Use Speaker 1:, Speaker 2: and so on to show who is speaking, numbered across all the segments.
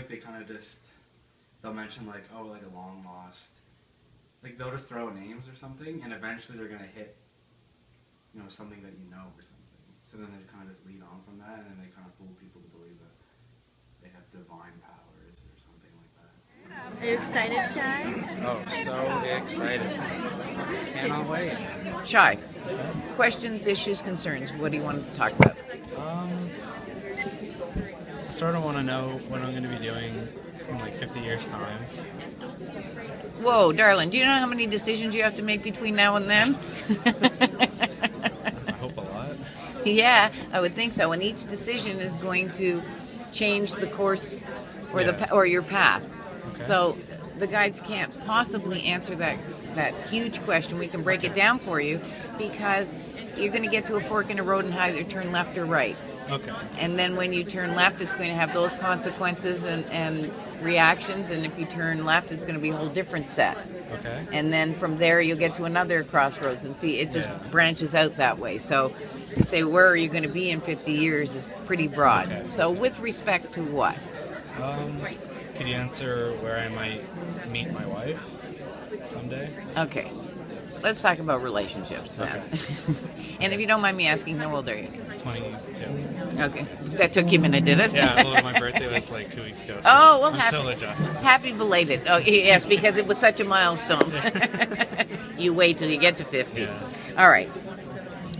Speaker 1: they kind of just, they'll mention like, oh, like a long lost, like they'll just throw names or something, and eventually they're going to hit, you know, something that you know or something. So then they kind of just lead on from that, and then they kind of fool people to believe that they have divine powers or something like that.
Speaker 2: Are you excited, Shia?
Speaker 3: Oh, so excited. Cannot wait.
Speaker 4: Shia, questions, issues, concerns. What do you want to talk about?
Speaker 3: I sort of want to know what I'm going to be doing in like 50 years' time.
Speaker 4: Whoa, darling, do you know how many decisions you have to make between now and then?
Speaker 3: I hope a lot.
Speaker 4: Yeah, I would think so. And each decision is going to change the course or or your path.
Speaker 3: Okay.
Speaker 4: So the guides can't possibly answer that huge question. We can break it down for you because you're going to get to a fork in the road and either turn left or right.
Speaker 3: Okay.
Speaker 4: And then when you turn left, it's going to have those consequences and reactions. And if you turn left, it's going to be a whole different set.
Speaker 3: Okay.
Speaker 4: And then from there, you'll get to another crossroads. And see, it just branches out that way. So to say, where are you going to be in 50 years is pretty broad.
Speaker 3: Okay.
Speaker 4: So with respect to what?
Speaker 3: Could you answer where I might meet my wife someday?
Speaker 4: Okay. Let's talk about relationships then.
Speaker 3: Okay.
Speaker 4: And if you don't mind me asking, how old are you?
Speaker 3: 22.
Speaker 4: Okay. That took you a minute, did it?
Speaker 3: Yeah, well, my birthday was like 2 weeks ago, so
Speaker 4: oh, well,
Speaker 3: I'm still adjusting.
Speaker 4: Happy belated. Oh, yes, because it was such a milestone. You wait till you get to 50.
Speaker 3: Yeah.
Speaker 4: All right.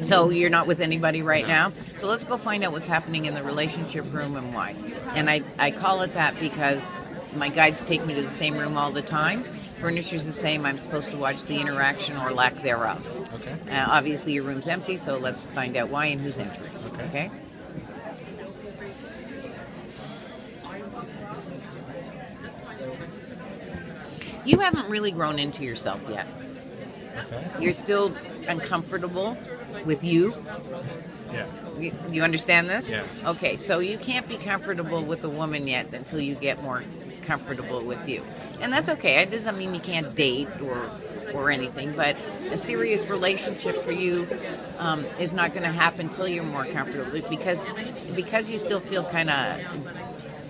Speaker 4: So you're not with anybody right now? So let's go find out what's happening in the relationship room and why. And I call it that because my guides take me to the same room all the time. Furniture's the same. I'm supposed to watch the interaction or lack thereof.
Speaker 3: Okay.
Speaker 4: Obviously, your room's empty, so let's find out why and who's entering. Okay? You haven't really grown into yourself yet.
Speaker 3: Okay.
Speaker 4: You're still uncomfortable with you.
Speaker 3: Yeah.
Speaker 4: You understand this?
Speaker 3: Yeah.
Speaker 4: Okay, so you can't be comfortable with a woman yet until you get more comfortable with you. And that's okay. It doesn't mean you can't date or anything, but a serious relationship for you is not going to happen until you're more comfortable because you still feel kind of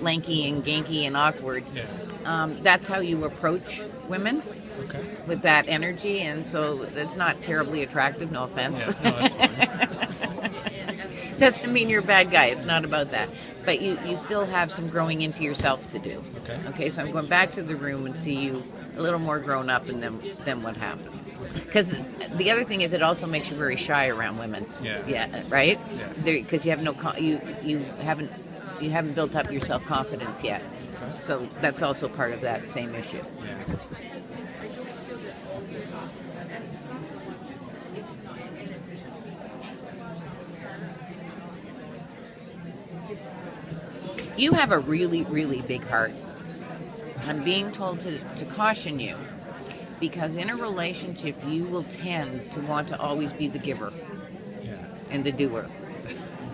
Speaker 4: lanky and ganky and awkward.
Speaker 3: Yeah.
Speaker 4: That's how you approach women.
Speaker 3: Okay.
Speaker 4: With that energy, and so it's not terribly attractive, no offense.
Speaker 3: Yeah, no, that's fine.
Speaker 4: Doesn't mean you're a bad guy, it's not about that. But you still have some growing into yourself to do.
Speaker 3: Okay.
Speaker 4: Okay, so I'm going back to the room and see you a little more grown up and then what happens. Because the other thing is it also makes you very shy around women.
Speaker 3: Yeah.
Speaker 4: Yeah, right?
Speaker 3: Yeah.
Speaker 4: Because you have you haven't built up your self-confidence yet.
Speaker 3: Okay.
Speaker 4: So that's also part of that same issue.
Speaker 3: Yeah.
Speaker 4: You have a really, really big heart. I'm being told to caution you because in a relationship you will tend to want to always be the giver and the doer.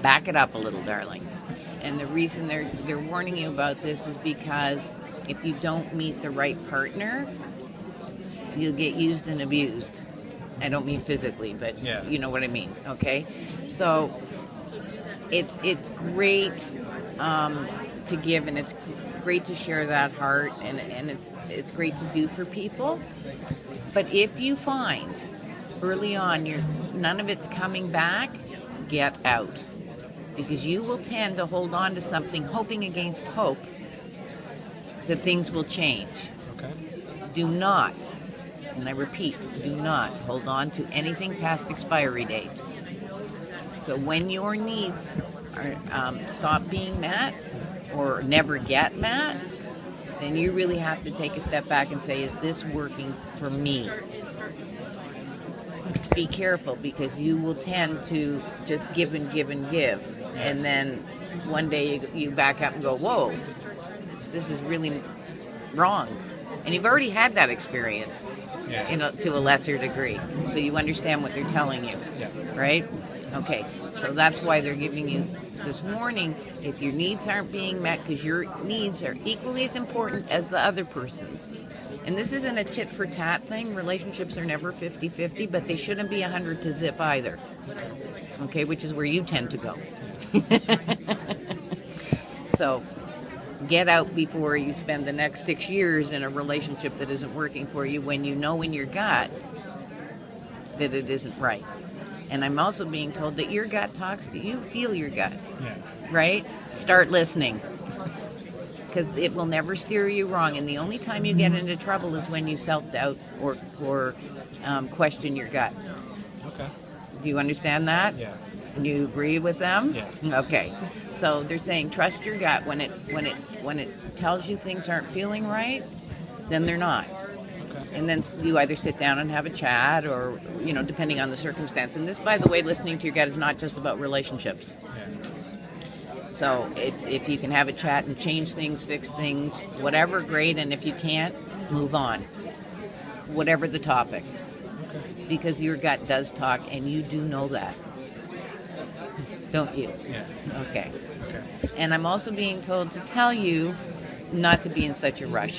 Speaker 4: Back it up a little, darling. And the reason they're warning you about this is because if you don't meet the right partner, you'll get used and abused. I don't mean physically, but you know what I mean, okay? So it's great to give, and it's great to share that heart, and it's great to do for people. But if you find early on none of it's coming back, get out. Because you will tend to hold on to something, hoping against hope that things will change.
Speaker 3: Okay.
Speaker 4: Do not, and I repeat, do not hold on to anything past expiry date. So when your needs are stop being met or never get met, then you really have to take a step back and say, is this working for me? Be careful, because you will tend to just give and give and give. And then one day you back up and go, whoa, this is really wrong. And you've already had that experience, to a lesser degree. So you understand what they're telling you, right? Okay, so that's why they're giving you this warning. If your needs aren't being met, because your needs are equally as important as the other person's. And this isn't a tit-for-tat thing. Relationships are never 50-50, but they shouldn't be 100 to zip either. Okay, which is where you tend to go. So Get out before you spend the next 6 years in a relationship that isn't working for you when you know in your gut that it isn't right. And I'm also being told that your gut talks to you. Feel your gut,
Speaker 3: Yeah.
Speaker 4: right? Start listening. Because it will never steer you wrong. And the only time you get into trouble is when you self-doubt or question your gut.
Speaker 3: Okay.
Speaker 4: Do you understand that?
Speaker 3: Yeah.
Speaker 4: Do you agree with them?
Speaker 3: Yeah.
Speaker 4: Okay. So they're saying trust your gut. When it tells you things aren't feeling right, then they're not.
Speaker 3: Okay.
Speaker 4: And then you either sit down and have a chat or, depending on the circumstance. And this, by the way, listening to your gut is not just about relationships.
Speaker 3: Yeah.
Speaker 4: So if you can have a chat and change things, fix things, whatever, great. And if you can't, move on. Whatever the topic.
Speaker 3: Okay.
Speaker 4: Because your gut does talk, and you do know that. Don't you?
Speaker 3: Yeah.
Speaker 4: Okay.
Speaker 3: Okay.
Speaker 4: And I'm also being told to tell you not to be in such a rush.